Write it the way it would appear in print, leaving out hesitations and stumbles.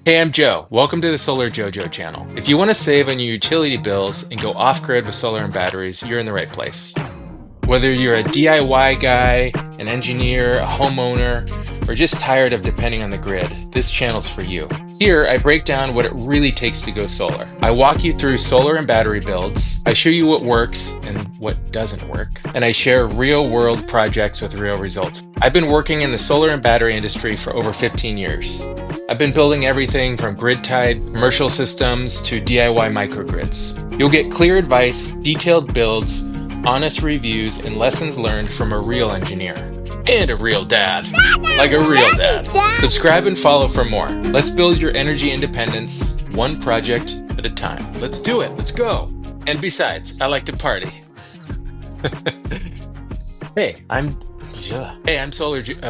Hey, I'm Joe. Welcome to the SolarJoeJoe channel. If you want to save on your utility bills and go off-grid with solar and batteries, you're in the right place. Whether you're a DIY guy, an engineer, a homeowner, or just tired of depending on the grid, this channel's for you. Here, I break down what it really takes to go solar. I walk you through solar and battery builds, I show you what works and what doesn't work, and I share real-world projects with real results. I've been working in the solar and battery industry for over 15 years. I've been building everything from grid-tied commercial systems to DIY microgrids. You'll get clear advice, detailed builds, honest reviews, and lessons learned from a real engineer. And a real dad. Like a real dad. Subscribe and follow for more. Let's build your energy independence, one project at a time. Let's do it. Let's go. And besides, I like to party. Hey, I'm SolarJoe.